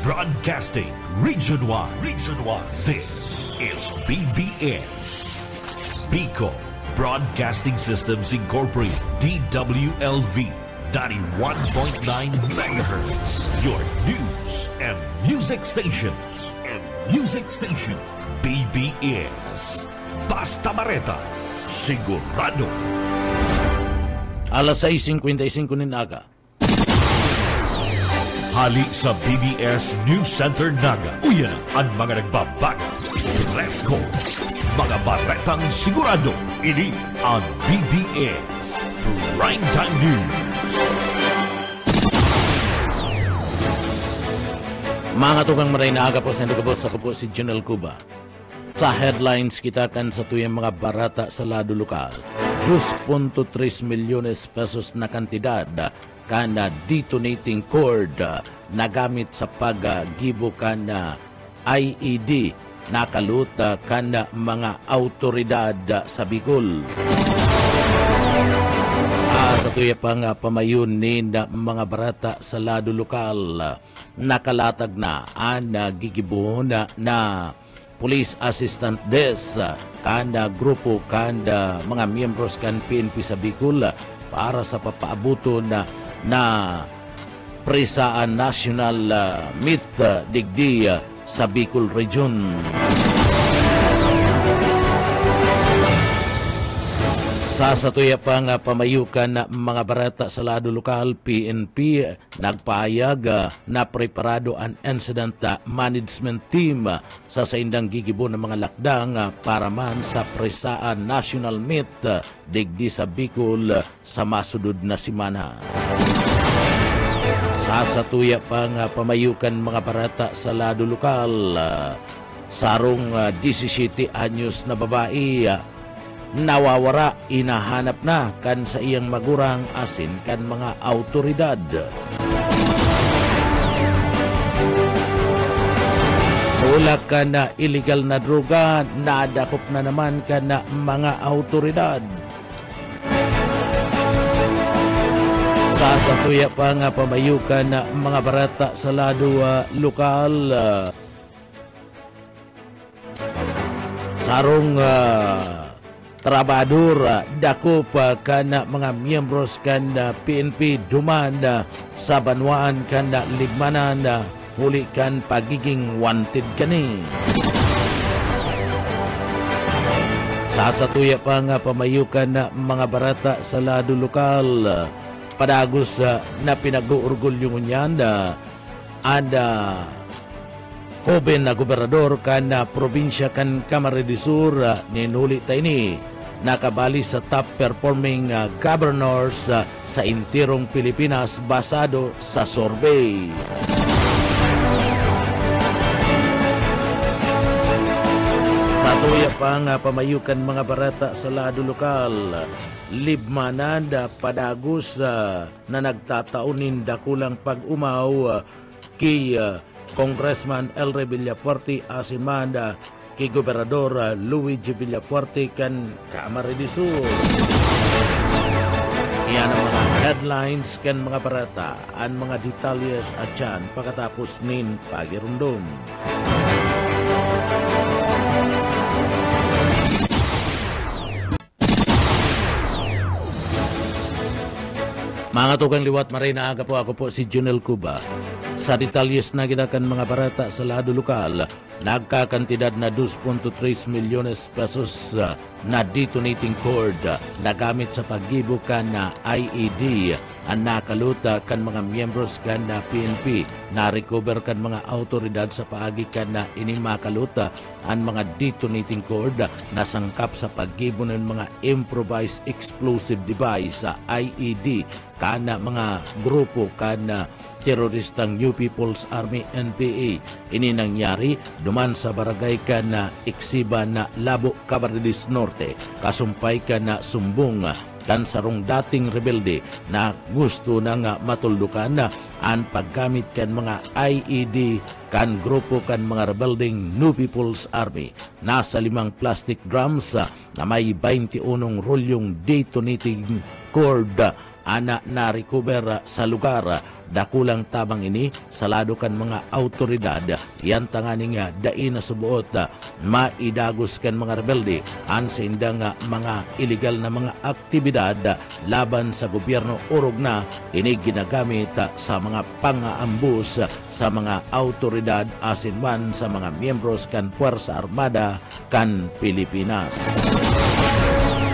Broadcasting Region 1. This is BBS. Bicol Broadcasting Systems Incorporated. DWLV 91.9 MHz. Your news and music stations. BBS. Basta Bareta. Sigurado. Alas 6:55 ninaga. Hali sa BBS News Center Naga. Uyan ang mga nagbabago. Let's go! Mga baretang sigurado. Ini ang BBS Primetime News. Mga tugang maray na aga po sa nagabos sa po si Junel Cuba. Sa headlines kita kan sa tuyang mga barata sa lado lokal. 2.3 milyones pesos na kantidad kana detonating cord na gamit sa paggibo kana IED nakaluta kana mga autoridad sa Bicol. Sa tuya pang pamayon ni mga barata sa lado lokal nakalatag na ang gigibuhon na Police Assistant Desk kanda grupo kanda mga miyembros kan PNP sa Bicol para sa papaabuto na presaan national meet digdi sa Bicol Region. Sa satuya pang pamayukan na mga barata sa lado lokal, PNP nagpahayag na preparado ang incident management team sa saindang gigibo ng mga lakdang para man sa presaan national meet digdi sa Bicol sa masudod na simana. Sa satuya pang pamayukan mga barata sa lado lokal, sarong 17 anyos na babae nawawara, inahanap na kan sa iyang magurang asin kan mga autoridad. Ulak ka na illegal na droga, nadakop na naman ka na mga autoridad. Sa satuya pa nga pamayukan na mga barata sa lado lokal, sarong trabador dakop kana mga miyembros kana PNP duman sa banwaan kana ligmanan huli kan pagiging wanted kani. Sa satuya pa nga pamayukan na mga barata sa lado lokal padagos na pinag-uurgulyo niyan ada Hoben na gobernador kan probinsya kan Camarines Sur ninuli tayo ni nakabali sa top performing governors sa intirong Pilipinas basado sa survey. Sa tuya pang pamayukan mga barata sa lado lokal, libmanan padagos na nagtataunin dakulang pag-umaw kay Congressman Elre Villafuerte asimanda kay Gobernador Luigi Villafuerte kan Camarines Sur. Iyan ang mga headlines kan mga barata, ang mga detalyes at dyan pagkatapos nin pagirundom. Mga tukang liwat maray na aga po, ako po si Junel Cuba. Sa detalyes na ginakan mga barata sa lado lokal, nagkakantidad na 2.3 milyones pesos na detonating cord na gamit sa paggibo kan na IED ang nakaluta kan mga miyembros kan na PNP na recover kan mga autoridad sa paagi kan na inimakaluta ang mga detonating cord na sangkap sa paggibo ng mga improvised explosive device sa IED kana mga grupo kana teroristang New People's Army NPA. Ini nangyari duman sa barangay ka na Iksiba na Labo, Camarines Norte. Kasumpay ka na sumbong kan sarong dating rebelde na gusto na nga matuldukan na ang paggamit kan mga IED kan grupo kan mga rebelding New People's Army. Nasa 5 plastic drums na may 21 rolyong detonating cord ana na recover sa lugar. Dakulang tabang ini salado kan mga autoridad yan tanganing dain na subuot maidagos kan mga rebelde an sa indang mga illegal na mga aktibidad laban sa gobyerno urog na ini ginagamit sa mga pang-aambus sa mga autoridad asinman sa mga miyembros kan Puwersa Armada kan Pilipinas.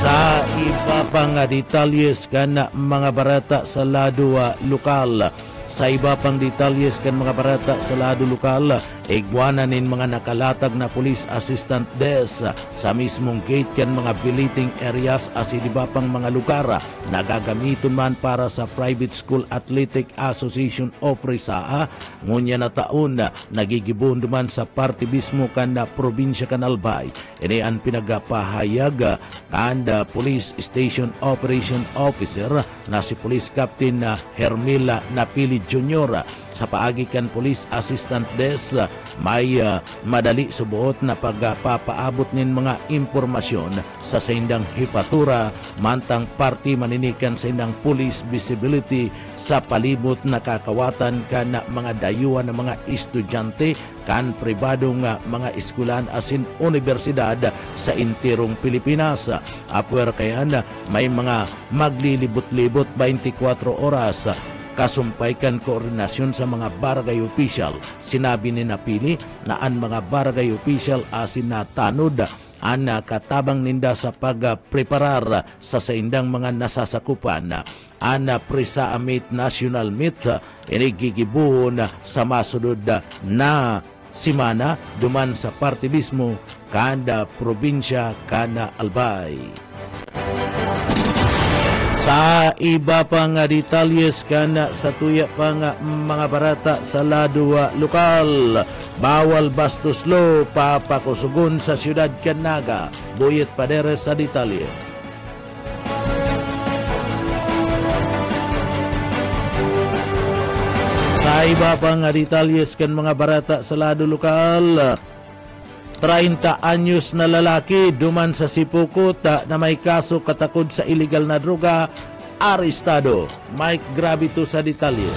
Sa iba pang detalyes kan mga barata sa lado lokal. Sa iba pang detalyes kan mga barata sa lado lokal, igwananin mga nakalatag na police assistant desk sa mismong gate kan mga billeting areas as iba pang mga lugar na gagamiton man para sa Private School Athletic Association of Rizaa. Ngunya na taon nagigibon duman sa party mismo kan na probinsya kan Albay. Ini ang pinagpahayag kan Police Station Operation Officer na si Police Captain Hermila Napili Jr. Sa paagi kan Police Assistant Desk, may madali subuot na pagpapaabot nin mga impormasyon sa sindang hipatura mantang party maninikan sa sindang police visibility sa palibot na kakawatan kan mga dayuan ng mga estudyante kan pribadong mga eskulan asin universidad sa intirong Pilipinas. Apwer kayan may mga maglilibot-libot 24 oras kasumpaykan koordinasyon sa mga barangay official. Sinabi ni Napili na ang mga barangay official asin na tanod ang katabang ninda sa pagpreparar sa saindang mga nasasakupan. Ang Prisa Meet National Meet inigigibuhon sa masunod na simana duman sa party mismo kada probinsya kana Albay. Sa iba pang detalyes kan sa tuya pang mga barata sa lado lokal, bawal bastos law papakusugon sa siyudad kan Naga. Buyet padere sa detalye. Sa iba pang detalyes kan mga barata sa lado lokal, 30 anyos na lalaki duman sa Sipukot na may kaso katakod sa illegal na droga, arestado. Mike Gravito sa detalye.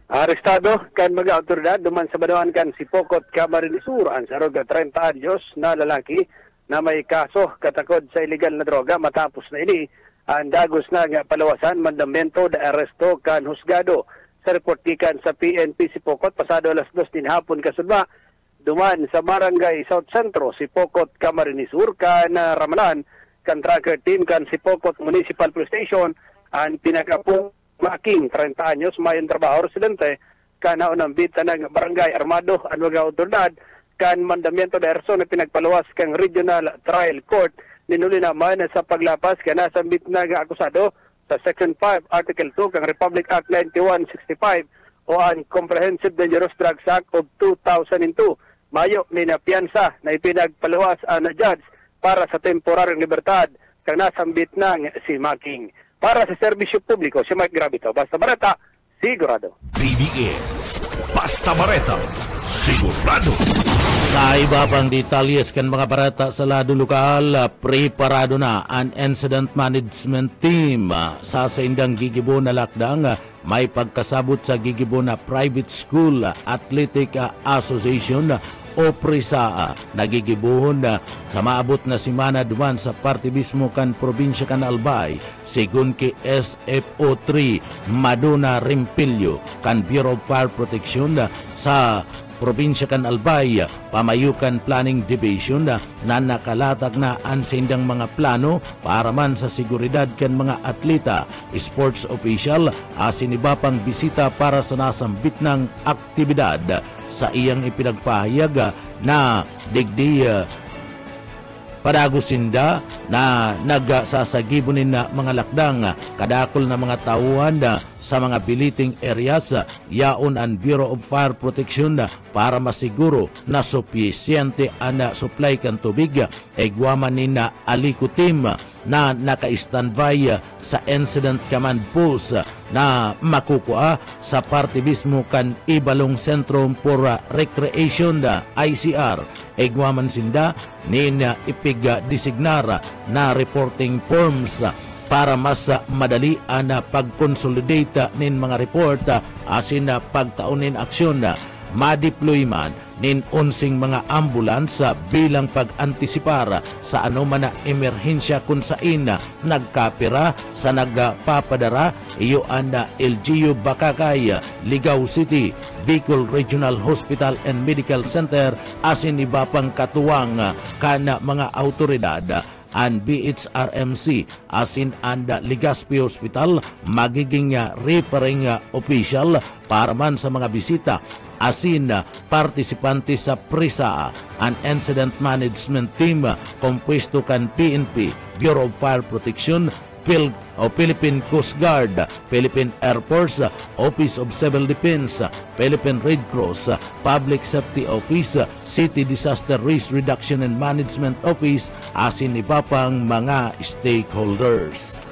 Arestado kan mga autoridad duman sa Badawan kan Sipukot, Camarines Sur ang sarog 30 anyos na lalaki na may kaso katakod sa illegal na droga. Matapos na ini ang dagos na nga palawasan mandamento de aresto kan husgado. Sa reportikan sa PNP Sipokot pasado alas 2 din hapon kasudma duman sa Barangay South Centro Sipokot, Camarines Sur kan ramalan kan tracker team kan Sipokot Municipal Police Station ang pinakapong Making 30 anyos mayon trabaho residente kan naunang bita ng Barangay Armado ang mga otoridad kan mandamiento de arresto na pinagpaluwas kang Regional Trial Court ninuli naman sa paglapas kana sa bit na akusado sa Section 5, Article 2 kang Republic Act 9165 o ang Comprehensive Dangerous Drugs Act of 2002. Mayo ni napiyansa na ipinagpaluwas ang judge para sa temporaryong libertad kang nasambit ng si Making. Para sa serbisyo publiko, si Mike Gravito. Basta Barata, sigurado. PBS Basta Bareta, sigurado. Sa iba pang detalyes kan mga barata sa lado lokal, preparado na ang incident management team sa saindang gigibo na lakdang may pagkasabot sa gigibo na Private School Athletic Association o PRISA. Nagigibuhon sa maabot na simana duman sa party mismo kan probinsya kan Albay sigun ki SFO3 Maduna Rimpilyo kan Bureau of Fire Protection sa probinsya kan Albay, pamayukan planning division na nakalatag na ang sindang mga plano para man sa seguridad kan mga atleta, sports official, asin iba pang bisita para sa nasambit ng aktibidad. Sa iyang ipinagpahayag na digdi padagusinda na nagsasagibunin na mga lakdang kadakol na mga tauhan sa mga billeting areas yaon ang Bureau of Fire Protection para masiguro na supisyente ang supply kan tubig egwaman ni na Alico team na naka-standby sa incident command post na makukuha sa parte mismo kan Ibalong Centrum for Recreation ICR. Egwaman sinda ni na ipig designar na reporting forms para mas madali na pagkonsolidate nin mga report asin pagtaunin aksyon madeploy man nin unsing mga ambulans bilang pag-antisipar sa anuman na emerhensya kung sain nagkapira sa nagpapadara iyo ang LGU Bakakay, Ligao City, Bicol Regional Hospital and Medical Center asin iba pang katuwang kana mga autoridad and BHRMC asin and Legazpi Hospital magiging referring official para man sa mga bisita asin partisipante sa PRISA an Incident Management Team kompuesto kan PNP, Bureau of Fire Protection, Philippine Coast Guard, Philippine Air Force, Office of Civil Defense, Philippine Red Cross, Public Safety Office, City Disaster Risk Reduction and Management Office, asin iba pang mga stakeholders.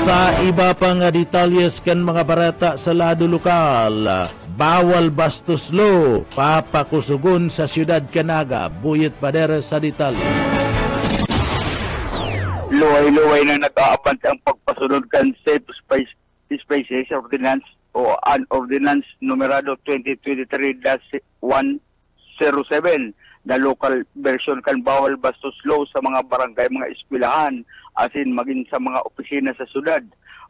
Sa iba pang detalyes kan mga barata sa lado lokal, bawal bastos law, papakusugon sa siyudad Canaga, buyet padere sa detalye. Luway-luway na nag-aabant ang pagpasunod kan Safe Spaces Ordinance o an Ordinance numerado 2023-107 na local version kan bawal bastos law sa mga barangay, mga eskwelahan, asin maging sa mga opisina sa syudad.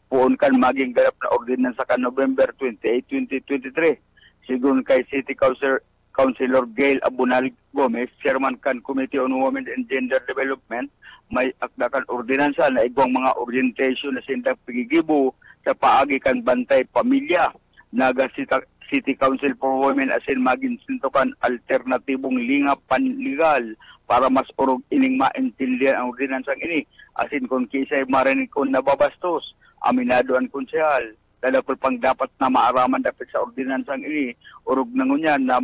Puon kan maging ganap na ordinance kan November 28, 2023. Sigun kay City Councilor Gail Abunal Gomez, Chairman kan Committee on Women and Gender Development, may akdakan ordinansa na igwang mga orientation na sindang pigigibo sa paagi kan bantay pamilya. Naga City Council for Women asin maging sintukan alternatibong linga panligal para mas urog ining maintindihan ang ordinansang ini. Asin kung kisay marinig kung nababastos, aminado ang konsehal. Dalakol pang dapat na maaraman dapat sa ordinansang ini, urog na ngunyan na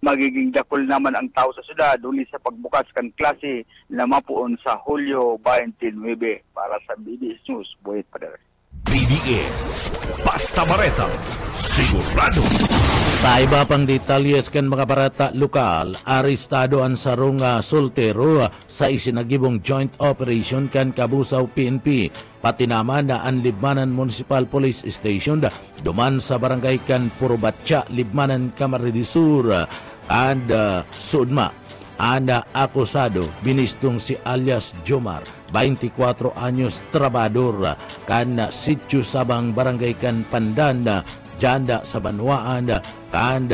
magiging dakol naman ang tao sa syudad uli sa pagbukas kan klase na mapuon sa Hulyo 29 para sa BBS News. Buhit Padre. BBS, basta bareta, sigurado. Sa iba pang detalyes kan mga barata lokal, arestado ang sarong soltero sa isinagibong joint operation kan Kabusaw PNP. Pati naman na ang Libmanan Municipal Police Station duman sa barangay kan Purubatya, Libmanan, Camarines Sur and Sudma. Ana akusado, binistong si alias Jomar, 24 anyos, trabador, kan sityo sabang barangay kan Pandan, Janda sa Banwaan, kan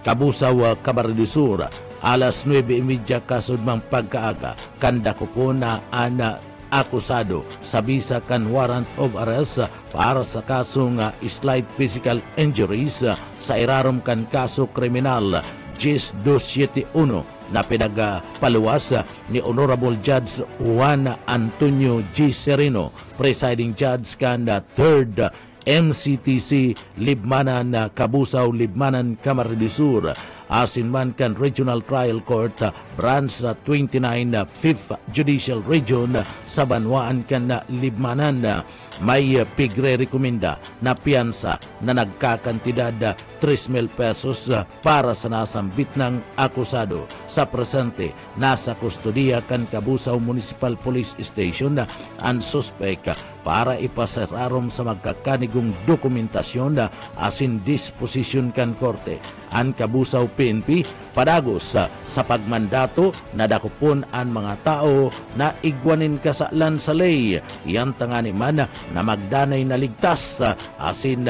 Kabusaw, Camarines Sur. Alas 9:30 kasudmang pagkaaga, kanda ko po na ana akusado sa bisa kan warrant of arrest para sa kasong slight physical injuries sa irarom kan kaso kriminal GIS 271 na pinagpaluwas ni Honorable Judge Juan Antonio G. Sereno, presiding judge kan 3rd MCTC Libmanan, Kabusaw, Libmanan, Camarines Sur. Asin man kan Regional Trial Court Branch 29 5th Judicial Region sa Banwaan kan Libmanan, may pigre-rekomenda na piyansa na nagkakantidad 3,000 pesos para sa nasambit ng akusado. Sa presente, nasa kustodiya kan Kabusaw Municipal Police Station ang suspect para ipasararom sa magkakanigong dokumentasyon asin disposition kan korte. Ang Kabusaw PNP padagos sa pagmandato na dakupon ang mga tao na igwanin kasalan sa lay. Iyan tangani man na magdanay na ligtas asin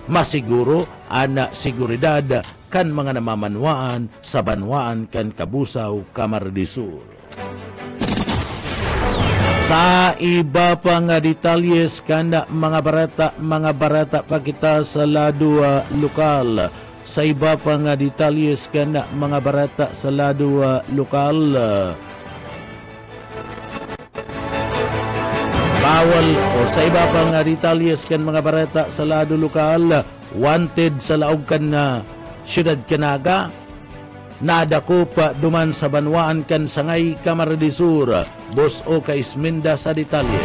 masiguro ang seguridad kan mga namamanwaan sa banwaan kan Kabusaw, Camarines Sur. Sa iba pang detalyes kan mga barata pa kita sa lado lokal. Sa iba pang detalyes kan mga barata sa lado lokal. Bawal o sa iba pang detalyes kan mga barata sa lado lokal, wanted sa laog kan siyudad Canaga. Nadako pa duman sa Banwaan kan Sangay, Camarines Sur. Boss o Kaisminda sa detalye.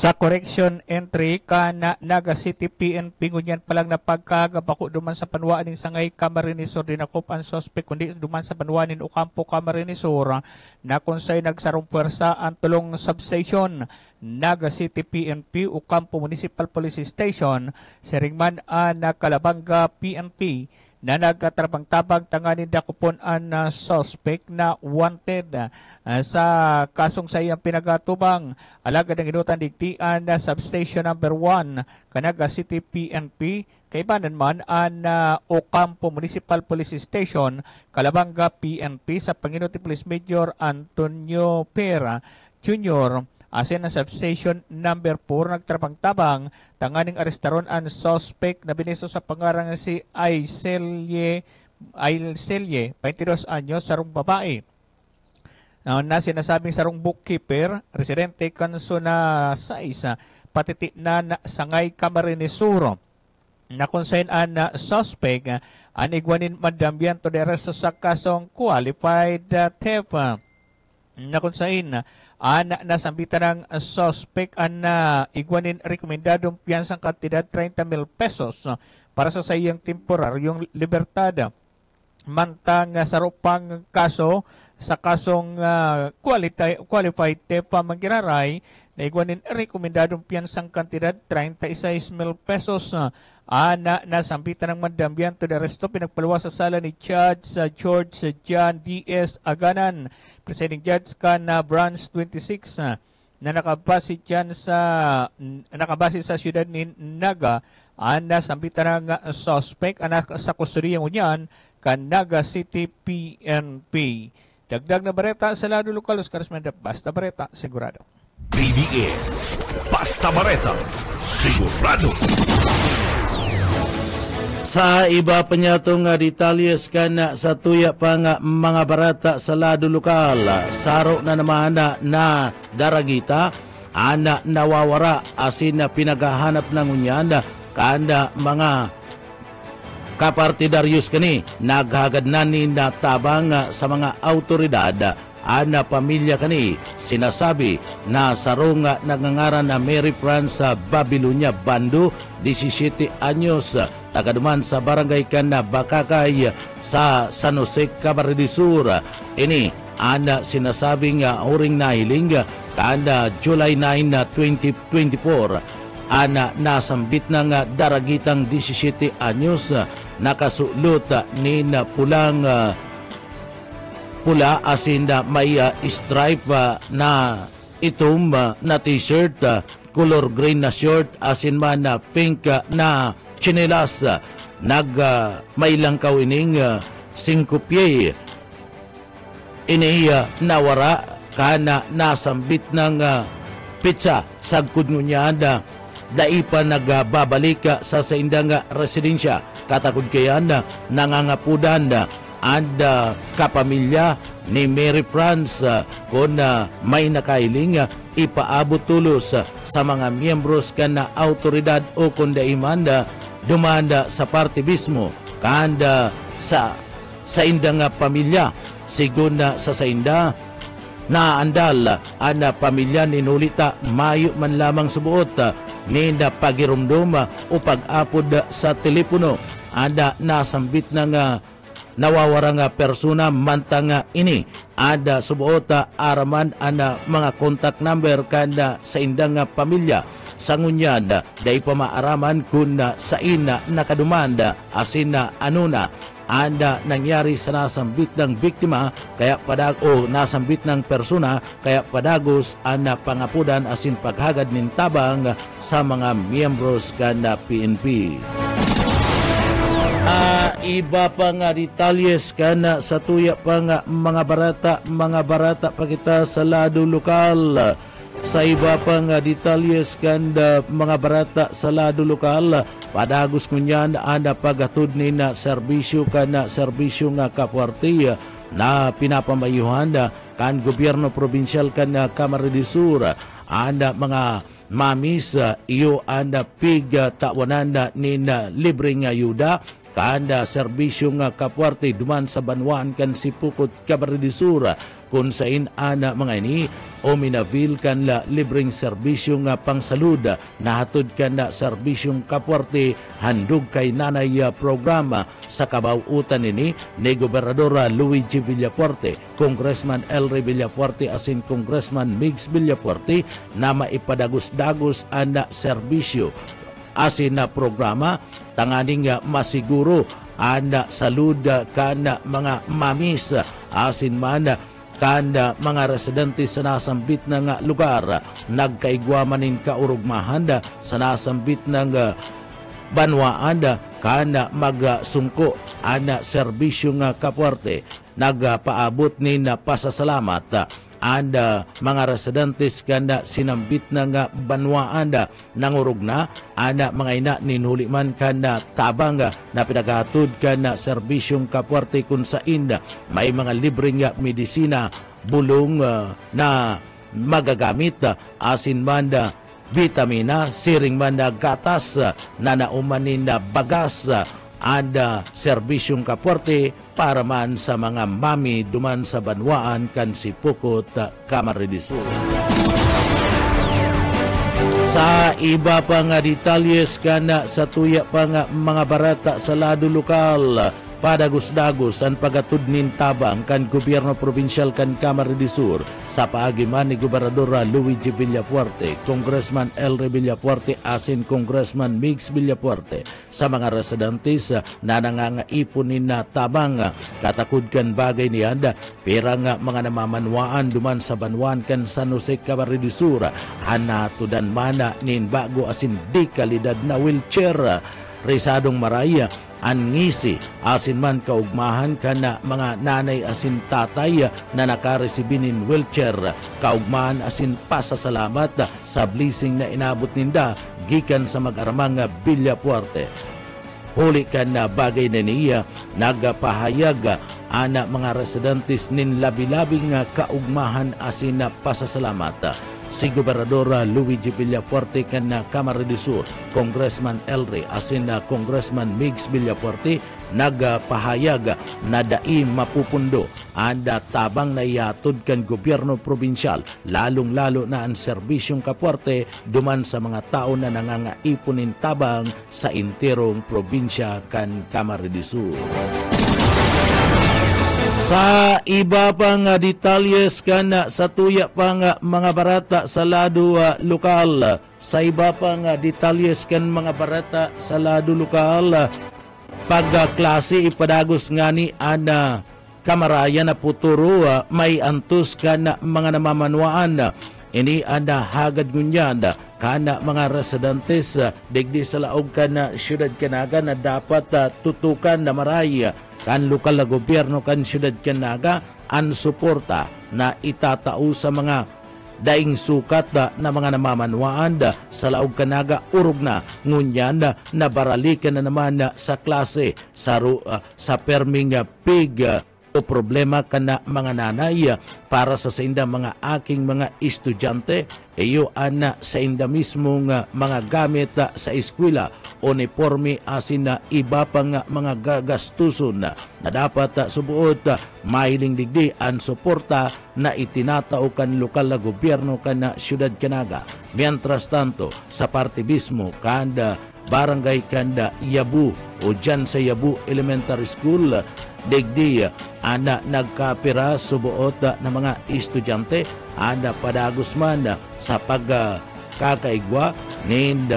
sa correction entry kana Naga City PNP ngunyan palang napagkagabako duman sa panwaanin sangay Camarines Sur dinakop ang suspect kundi duman sa panwaanin Ocampo Camarines Sur na konsay nagsarong puwersa ang tulong substation Naga City PNP Ocampo Municipal Police Station seringman ang Calabanga PNP na nagkatrabang-tabang tanganin dakupon ang suspect na wanted sa kasong sa iyang pinagatubang alagad ng inutan digtian na substation number 1 Kanaga City PNP kaibanan man ang Ocampo Municipal Police Station Calabanga PNP sa Panginuti Police Major Antonio Pera Jr. Asin na substation number 4 nagtrabang-tabang tanganing arestaron ang suspect na biniso sa pangarang si Aiselye 22 anyos sarong babae. Na sinasabing sarong bookkeeper, residente kanso na sa isa patiti na sangay Camarines Sur. Na konsen ang suspect ang igwanin madambian to the rest sa kasong qualified theft. Na konsen nasambitan ng suspect ang igwanin rekomendadong piyansang kantidad 30,000 pesos para sa sayang temporaryong libertad. Mantang sarupang kaso sa kasong qualified theft manggiraray na igwanin rekomendadong piyansang kantidad 36,000 pesos. Nasambitan ng mandambian to the resto pinagpalawa sa sala ni Judge George John D.S. Aganan, presiding judge ka na branch 26 na nakabase sa siyudad ni Naga. Nasambitan ng suspect anak sa kusturya ngunyan ka Naga City PNP. Dagdag na bareta sa lado lokal, Oscar Esmenda, basta bareta, sigurado. BBS Basta Bareta, sigurado. Sa iba pa niya itong detalyes ka na sa tuya pa nga mga barata sa lado lokal. Saro na naman na daragita, ana nawawara asin na pinagahanap ng unyan kanda mga kapartidaryos kani naghagad na ni natabang sa mga autoridad. Ana pamilya kani sinasabi na sarong nagngangaran na Mary France sa Babylonia Bando, 17 anyos, tagaduman sa barangay Kana Bakakay sa San Jose, Camarines Sur. Ini ana sinasabing huring nahiling kada July 9, 2024. Ana nasambit ng daragitang 17 anyos nakasulot ni na pula asin na may stripe na itom na t-shirt, color green na short asin man na pink na chinelas. May langkaw ining 5 pie. Ini nawara kana nasambit ng pizza sagkod ngunya daipa nagbabalik sa indang residensya. Katakod kayan nangangapudan and kapamilya ni Mary France kung may nakailing ipaabot tulos sa mga miyembros na autoridad o kung daimanda dumanda sa party mismo kanda sa indang pamilya. Sigun sa sainda naandal ang pamilya ni Nolita mayo man lamang subuot ni na pagirumdum o pag-apod sa telepono. Ada nasambit ng nawawarang persona mantanga ini ada subuota araman ana mga contact number kanda sa indang pamilya sangunyan day pamaaraman kun sa ina nakadumanda asina anuna anda nangyari sa nasambit ng biktima kaya nasambit ng persona kaya padagos ana pangapudan asin paghagad nin tabang sa mga miyembros kanda PNP. Iba pa nga detalyes kana sa tuya pa nga mga barata pa kita sa lado lokal. Sa iba pa nga detalyes kanda mga barata sa lado lokal, padagos kunyan ana pagatod ni na serbisyo nga kapwarti na pinapamayuhan kan gobyerno probinsyal kan Camarines Sur. Ana mga mamis iyo anda pig tawanan ni na libreng ayuda kanda serbisyo nga kapwarte duman sa banwaan kan Sipukot, Camarines Sur. kung sain ana mga ini o minavil kan la libreng serbisyo nga pangsalud na hatod kan na serbisyong kapwerte handog kay nanay programa sa kabawutan ini ni Gobernador Luigi Villafuerte, Congressman Elry Villafuerte asin Congressman Migs Villafuerte na maipadagos-dagos ana serbisyo asin na programa tanganing masiguro ana salud kana mga mamis asin man kana mga residente sa nasambit ng lugar nagkaigwamanin kaurugmahan sa nasambit ng banwaan kana magsungko ana serbisyo nga kapwerte nagpaabot ni na pasasalamat anda mga residentes kanda sinambit na nga banwaan nangurog na ana mga ina ninhuliman kanda tabang na pinaghatod kana serbisyong kapwerte kung sa inda may mga libreng medisina bulong na magagamit asin manda vitamina siring manda gatas na naumanin na bagas ada serbisyong kapwerte para man sa mga mami duman sa banwaan kan Sipokot, Camarines Sur. Sa iba pa nga detalyes kana sa tuya pa nga mga barata sa lado lokal padagos-dagos ang pagatod nin tabang kan gobyerno probinsyal kan Camarines Sur sa paagiman ni Gobernador Luigi Villafuerte, Congressman Elry Villafuerte asin Congressman Migs Villafuerte sa mga residentes na nangangaiponin na tabang katakod kan bagay ni anda pera nga mga namamanwaan duman sa banwan kan San Jose Camarines Sur hanatudan mana nin bago asin di kalidad na wheelchair resadong maraya an ngisi asin man kaugmahan kana mga nanay asin tatay na nakaresibinin wheelchair kaugmahan asin pasasalamat sa blessing na inabot ninda gikan sa mag-aramang Villafuerte. Huli kan na bagay na niya nagpahayag ana mga residentes nin labi-labing kaugmahan asin na pasasalamat. Si Gobernador Luigi Villafuerte kan na Camarines Sur, Congressman Elry asin na Congressman Migs Villafuerte nagpahayag na dai mapupundo anda tabang na iatod kan gobyerno probinsyal lalong-lalo na ang serbisyong kapwerte duman sa mga tao na nangangaiponin tabang sa interong probinsya kan Camarines Sur. Sa iba pang detalyes kana sa tuya pang mga barata sa lado lokal, sa iba pang detalyes kan mga barata sa lado lokal, pagklase ipadagos nga ni ana kamaraya na puturo may antos kana mga namamanwaan ini ana hagad ngunyan kana mga residentes digdi sa laog kana syudad Kanaga na dapat tutukan na maraya kan lokal na gobyerno kan syudad Kanaga ang suporta na itatao sa mga daing sukat na mga namamanwaan sa laog Kanaga urog na ngunyan na baralikan na naman sa klase sa perming pig o problema kana mga nanay para sa inda mga aking mga estudyante iyo ana sa inda mismo nga mga gamit sa eskwela uniforme asin na iba pang mga gagastuson na dapat subuot mahiling digdi ang suporta na itinatao kan lokal na gobyerno kana syudad Kanaga. Mientras tanto sa parte mismo kanda barangay kanda Yabu o dyan sa Yabu Elementary School digdi ana nagkapira subuot na mga estudyante ana padagos man sa pagkakaigwa nin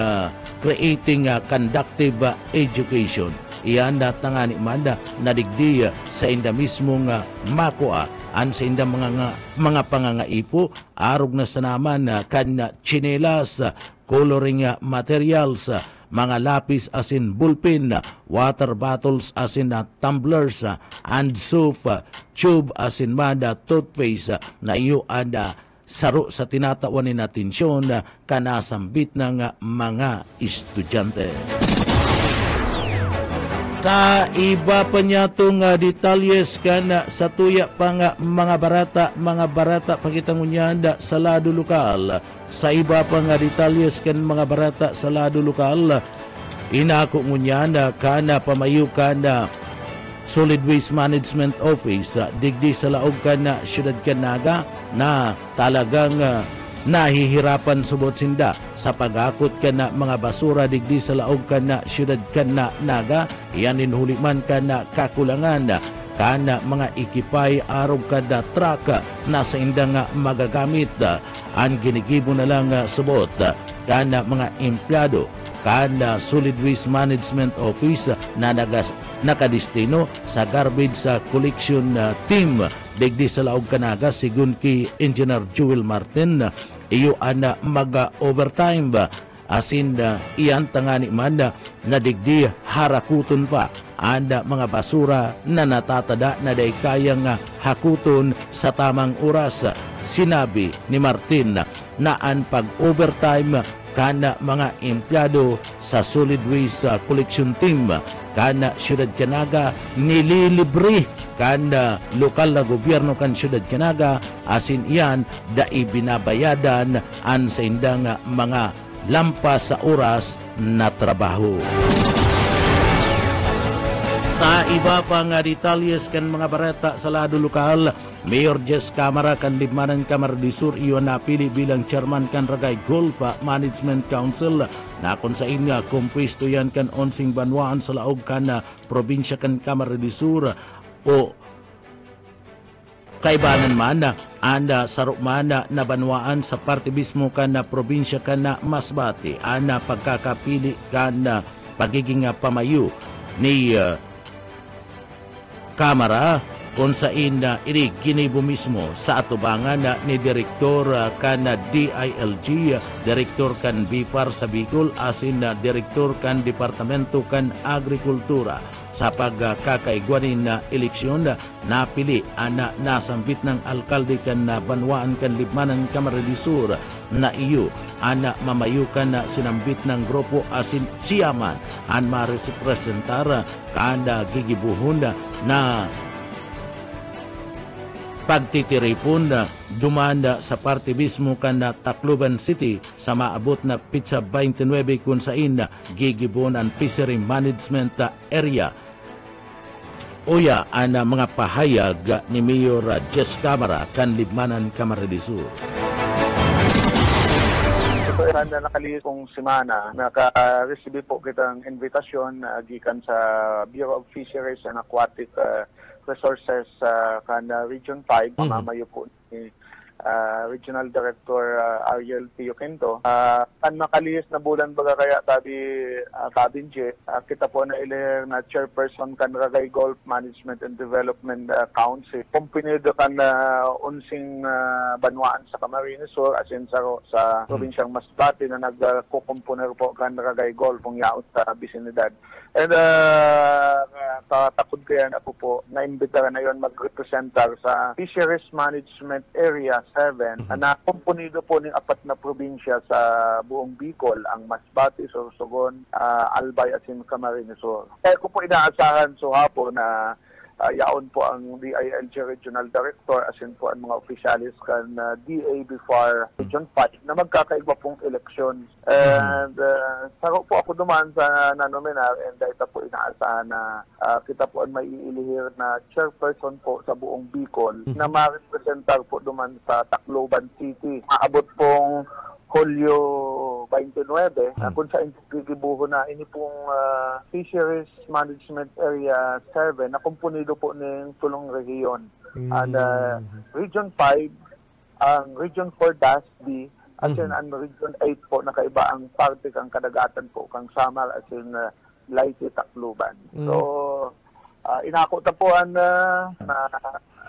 creating conductive education. Iyan na tangani man na digdi sa inda mismong makuha an sa inda mga pangangaipo arog na sa naman kanya chinelas, coloring materials, mga lapis asin bullpen, water bottles asin tumblers, and soap, tube asin manda, toothpaste na iyo anda saro sa tinatawan ni atensyon kanasambit ng mga estudyante. Sa iba pa niya itong detalyes kana sa tuya pa nga mga barata pakitangunyanda sa lado lokal. Sa iba pa nga detalyes kan mga barata sa lado lokal, inako ngunyanda kana pamayu kana Solid Waste Management Office digdi sa laog kan na siyudad Canaga na talagang nahihirapan subot sinda sa pag-akot kan na mga basura digdi sa laog kan na siyudad Canaga. Iyan inhuli man kan na kakulangan kana mga ikipay arog kada truck na sa indang magagamit. Ang ginigibo na lang subot kana mga empleyado kana Solid Waste Management Office na nakadistino sa garbage collection team digdi sa laog Canaga. Sigun kay Engineer Joel Martin, iyo ana mag-overtime asin iyan tangani man na digdi harakuton pa ang mga basura na natatada na day kayang hakuton sa tamang oras. Sinabi ni Martin na ang pag-overtime kana mga empleyado sa Solid Waste Collection Team kana Siyudad Canaga nililibre kana lokal na gobyerno kan Siyudad Canaga, asin iyan da ibinabayadan an sa indang mga lampas sa oras na trabaho. Sa iba pang detalyes kan mga bareta sa lado lokal, Mayor Jess Camara kan Libmanan Camarines Sur iyo napili bilang chairman kan Ragay Golf Management Council na kung sa inya kumpwisto yan kan 11 banwaan sa laog kan probinsya kan Camarines Sur o kaibanan man anda sarok man na banwaan sa parte mismo kan probinsya kan Masbate ana pagkakapili kan pagiging pamayo ni Kamara kung saan ini ginibo mismo sa atubangan ni Direktor kan DILG, Direktor kan BIFAR sa Bicol, asin Direktor kan Departamento kan Agrikultura. Sa pagkakaigwanin na eleksyon, napili ana nasambit ng alkalde kan banwaan kan Libmanan Camarines Sur na iyo ana mamayukan na sinambit ng grupo asin siyaman an marepresentar kanda gigibuhon na pagtitiripon dumanda sa parte mismo kan Tacloban City sa maabot na pizza 29 kung saan gigibon ang fishery management area. Uya ang mga pahayag ni Mayor Jess Camara kan Libmanan Camarines Sur. Ito ay na nakalihis kong semana, naka-receive po kitang invitation gikan sa Bureau of Fisheries and Aquatic Resources kan Region 5, mamamayo po ni Regional Director Ariel Pio Quinto. Kan makalihis na bulan baga kaya tabinje, kita po na ilir na chairperson kan Ragay Golf Management and Development Council. Kumpinido kan unsing banwaan sa Camarines Sur asin sa probinsyang Masbate na nagkukumpuner po kan Ragay Golf kung yaot sa bisinidad. And tatakod kaya na po na-imbita na yon mag-representar sa Fisheries Management Area 7 na kumpunido po ng 4 na probinsya sa buong Bicol, ang Masbate, Sorsogon, Albay at Camarines Sur. Kaya ko po inaasahan so hapon na yaon po ang DILG Regional Director asin po ang mga opisyalis kan DA-BIFAR Region 5 na magkakaiba pong eleksyon. And saro po ako duman sa nanominar and ito po inaasahan na kita po ang may iilihir na chairperson po sa buong Bicol na ma-representar po duman sa Tacloban City. Maabot pong Hulyo 29, kung saan gigibuho na ini pong Fisheries Management Area 7 na kumpunido po ng tulong rehiyon. And Region 5, ang Region 4 DASD, at ang Region 8 po nakaiba ang parte kang kadagatan po kang Samar at Leyte, Tacloban. So, inako tapuan na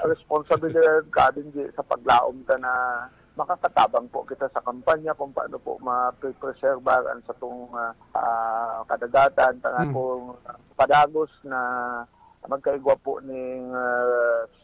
responsibilidad kadin sa paglaom ka na makakatabang po kita sa kampanya kung paano po ma-preservar ang sa itong kadagatan, kung padagos na magkaigwa po ng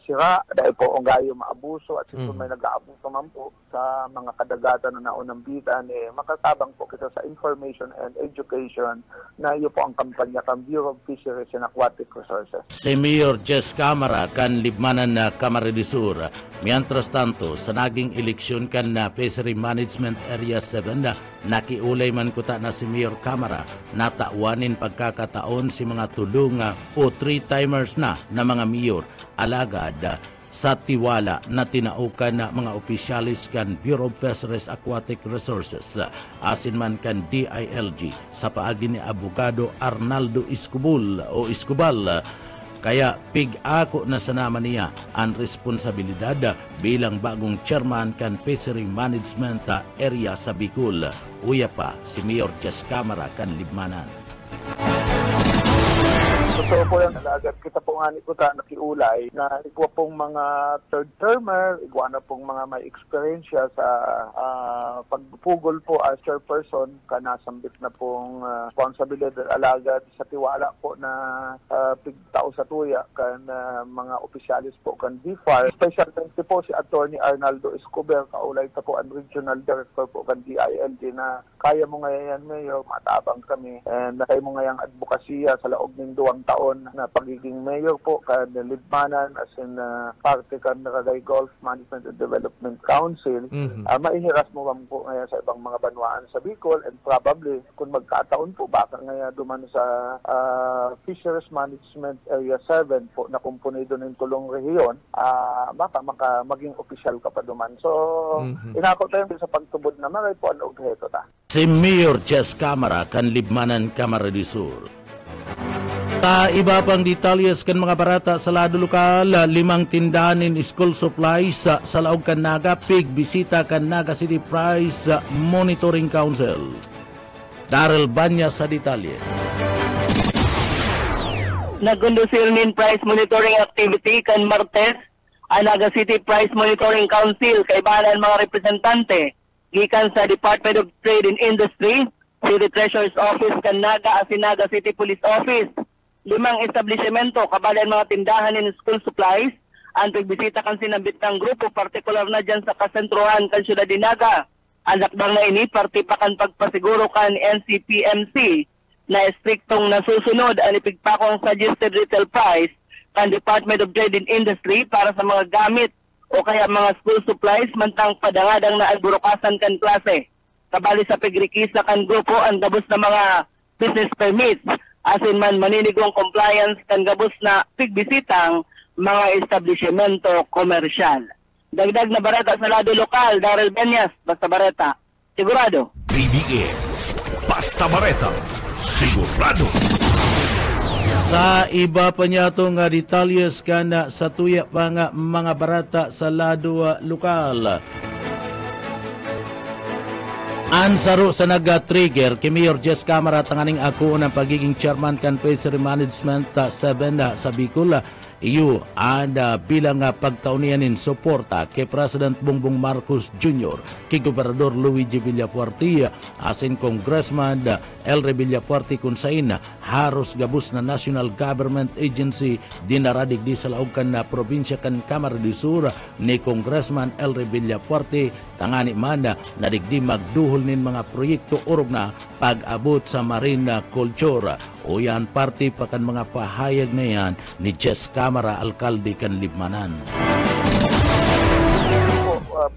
sira dahil po ang gayo maabuso at kung may nag-aabuso man po sa mga kadagatan na naunang bitan, makatabang po kita sa information and education na iyo po ang kampanya ng Bureau of Fisheries and Aquatic Resources. Si Mayor Jess Camara kan Libmanan na Camarines Sur. Mientras tanto, sa naging eleksyon kan na Fishery Management Area 7 na nakiulay man kuta na si Mayor Camara, natawanin pagkakataon si mga tulong o 3-time termers na mga mayor alagad sa tiwala na tinaukan na mga opisyalis kan Bureau of Fisheries Aquatic Resources asin man kan DILG sa paagi ni abogado Arnaldo Escobal. Kaya pig-ako na sa naman niya ang responsibilidad bilang bagong chairman kan Fishery Management Area sa Bicol. Uya pa si Mayor Jess Camara kan Libmanan. Totoo po yan, alagad kita po nga ni Kuta nakiulay na ikaw pong mga third-termer, ikaw na pong mga may experience sa pagpupugol po as chairperson, kanasambit na pong responsibilidad alagad sa tiwala po na pigtao sa tuya kan mga opisyalis po kan DFAR. Special thanks po si Attorney Arnaldo Escobar, kaulay ta po ang Regional Director po kan DILG na kaya mo ngayon, Mayor, matabang kami, and kaya mo ngayang advokasya sa laog ng 2 taon na pagiging mayor po kan Libmanan as in parte kan Ragay Golf Management and Development Council. Maihiras mo ba po ngayon sa ibang mga banwaan sa Bicol, and probably kung magkataon po baka ngayon duman sa Fisheries Management Area 7 po na kumpunido ng tulong rehiyon, baka maging opisyal ka pa duman. So inako tayo sa pagtubod na maray po ang objeto ta. Si Mayor Jess Camara kan Libmanan, Camarines Sur. Sa iba pang detalyes kan mga barata sa lado lokal, 5 tindahanin school supplies sa laog kan Naga, bisita kan Naga City Price Monitoring Council. Daryl Banya sa detalye. Nagkondusir nin price monitoring activity kan Martes ang Naga City Price Monitoring Council kaibahan mga representante gikan sa Department of Trade and Industry, City Treasurer's Office kan Naga at Naga City Police Office. 5 establishmento kabalan mga tindahan in school supplies ang pagbisita kan sinabit ng grupo partikular na dyan sa kasentruhan kan Syudad de Naga. Ang lakbang na ini parte pa kan pagpasiguro kan NCPMC na estriktong nasusunod ang ipigpakong suggested retail price kan Department of Trade and Industry para sa mga gamit o kaya mga school supplies mantang padangadang na alburukasan kan klase. Kabali sa pigrikisa kan grupo ang gabos na mga business permits asin man maninigong compliance kan gabos na pigbisitang mga establishmento komersyal. Dagdag na bareta sa lado lokal, Daryl Benyas, Basta Bareta, sigurado. BBS, Basta Bareta, sigurado. Sa iba pa niya itong detalyes kana sa tuya pa nga mga barata sa lado lokal. Ansaro sa naga-trigger kay Mayor Jess Camara tanganing ako ng pagiging chairman kan Fishery Management 7 sa Bicol. Iyo bilang pagtaunianin suporta kay President Bongbong Marcos Jr., kay Gobernador Luigi Villafuerte, asin Congressman Elre Villafuerte kung sain haros gabus na National Government Agency dinaradig di sa laog kan na probinsya kan Camarines Sur ni Congressman Elre Villafuerte tangani man na digdi magduhol nin mga proyekto urog na pag-abot sa marine culture. O yan parte pa kan mga pahayag na yan ni Jess Camara, alkalde kan Libmanan.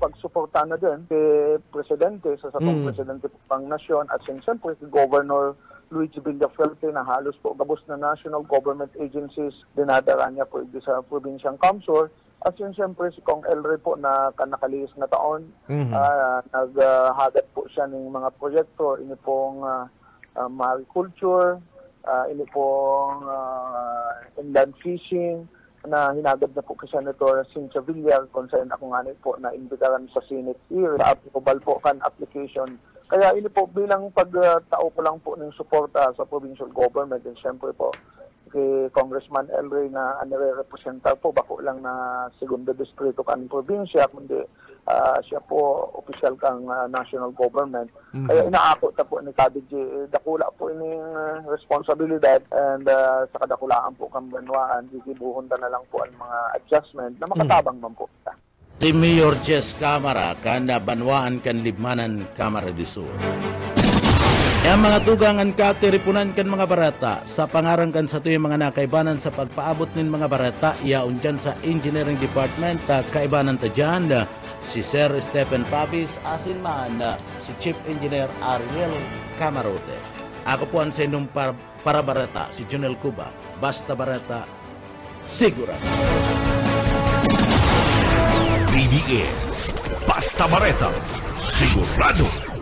Pagsuporta na din kay Presidente sa satong Presidente pang Nasyon at siyempre si Governor Luigi Villafuerte na halos po gabos na national government agencies dinadara niya po sa probinsyang Kamsur. At siyempre si Kong Elre po na kanakalis na taon, naghagat po siya ng mga proyekto, ini pong mariculture, ini pong inland fishing, na hinagad na po kay Senator Cynthia Villar kung saan ako nga po na imbitaran sa Senate here, applicable po kan application. Kaya ini po bilang pagtao ko lang po ng suporta sa provincial government, and siyempre po kay Congressman Elre na nire-representa po bako lang na segundo distrito kan probinsya, kundi siya po official kang national government. Kaya inaako ta po ni KBG, dakula po ining responsibilidad, and sa kadakulaan po kang banwaan, gigibuhon ta na lang po ang mga adjustment na makatabang man po ta. Si Mayor Jess Camara kan banwaan kan Libmanan, Camarines Sur. Yang mga tugangan katiripunan kan mga barata sa pangarang kan sa tuyong mga nakaibanan sa pagpaabot nin mga barata yaon dyan sa Engineering Department kaibanan ta dyan si Sir Stephen Pavis asin man si Chief Engineer Ariel Camarote. Ako po ang sinong para barata si Junel Cuba, Basta Barata, sigurado. BBS Basta Bareta, sigurado